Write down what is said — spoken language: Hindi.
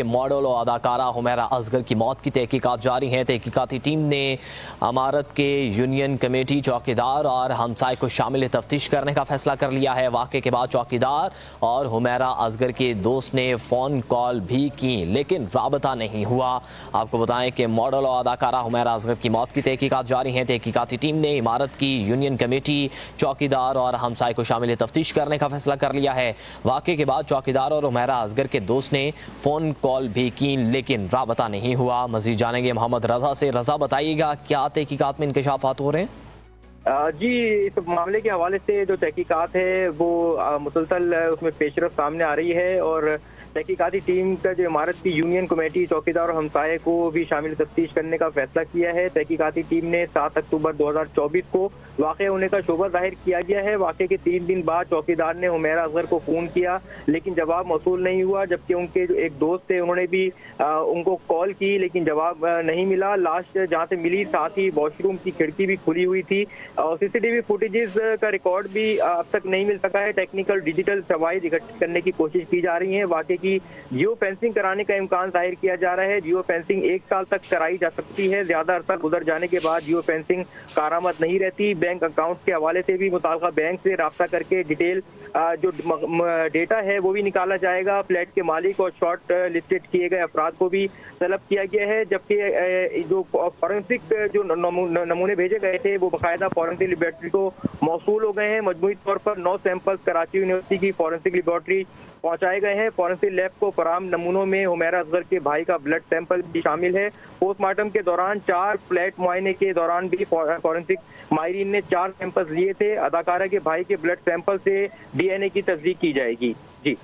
मॉडल और अदाकारा हुमैरा असगर की मौत की तहकीकात जारी हैं। तहकीकाती टीम ने अमारत के यूनियन कमेटी, चौकीदार और हमसाय को शामिल तफ्तीश करने का फैसला कर लिया है। वाक़े के बाद चौकीदार और हुमैरा असगर के दोस्त ने फ़ोन कॉल भी की लेकिन राबता नहीं हुआ। आपको बताएं कि मॉडल और अदाकारा हुमैरा असगर की मौत की तहकीकात जारी हैं। तहकीकाती टीम ने इमारत की यूनियन कमेटी, चौकीदार और हमसाय को शामिल तफ्तीश करने का फैसला कर लिया है। वाक़े के बाद चौकीदार और हुमैरा असगर के दोस्त ने फ़ोन कॉल भी की लेकिन राबता नहीं हुआ। मज़ीद जानेंगे मोहम्मद रज़ा से। रज़ा, बताइएगा क्या तहकीकात में इंकशाफात हो रहे हैं? जी, इस मामले के हवाले से जो तहकीकात है वो मुसलसल उसमें पेशरफ सामने आ रही है और तहकीकाती टीम का जो इमारत की यूनियन कमेटी, चौकीदार और हमसाये को भी शामिल तफ्तीश करने का फैसला किया है। तहकीकाती टीम ने 7 अक्टूबर 2024 को वाक़े होने का शोबा जाहिर किया गया है। वाक़े के 3 दिन बाद चौकीदार ने हुमैरा असगर को फ़ोन किया लेकिन जवाब मौसूल नहीं हुआ, जबकि उनके जो एक दोस्त थे उन्होंने भी उनको कॉल की लेकिन जवाब नहीं मिला। लाश जहाँ से मिली साथ ही वॉशरूम की खिड़की भी खुली हुई थी और सीसीटीवी फुटेजेस का रिकॉर्ड भी अब तक नहीं मिल सका है। टेक्निकल डिजिटल शवाहिद इकट्ठे करने की कोशिश की जा रही है। वाक़े की जियो फेंसिंग कराने का इम्कान जाहिर किया जा रहा है। जियो फेंसिंग 1 साल तक कराई जा सकती है। ज्यादा अरसा गुजर जाने के बाद जियो फेंसिंग कारामद नहीं रहती। बैंक अकाउंट के हवाले से भी मुताल्लिका बैंक से राब्ता करके डिटेल जो डेटा है वो भी निकाला जाएगा। फ्लैट के मालिक और शॉर्ट लिस्टेड किए गए अफराद को भी तलब किया गया है, जबकि जो फॉरेंसिक जो नमूने भेजे गए थे वो बाकायदा फॉरेंसिक लेबोरेटरी को मौसूल हो गए हैं। मजमूई तौर पर 9 सैंपल्स कराची यूनिवर्सिटी की फॉरेंसिक लेबोरेटरी पहुंचाए गए हैं। फॉरेंसिक लैब को फराम नमूनों में हुमैरा असगर के भाई का ब्लड सैंपल भी शामिल है। पोस्टमार्टम के दौरान 4 फ्लैट मुआयने के दौरान भी फॉरेंसिक माहिरीन ने 4 सैंपल्स लिए थे। अदाकारा के भाई के ब्लड सैंपल से DNA की तस्दीक की जाएगी। जी।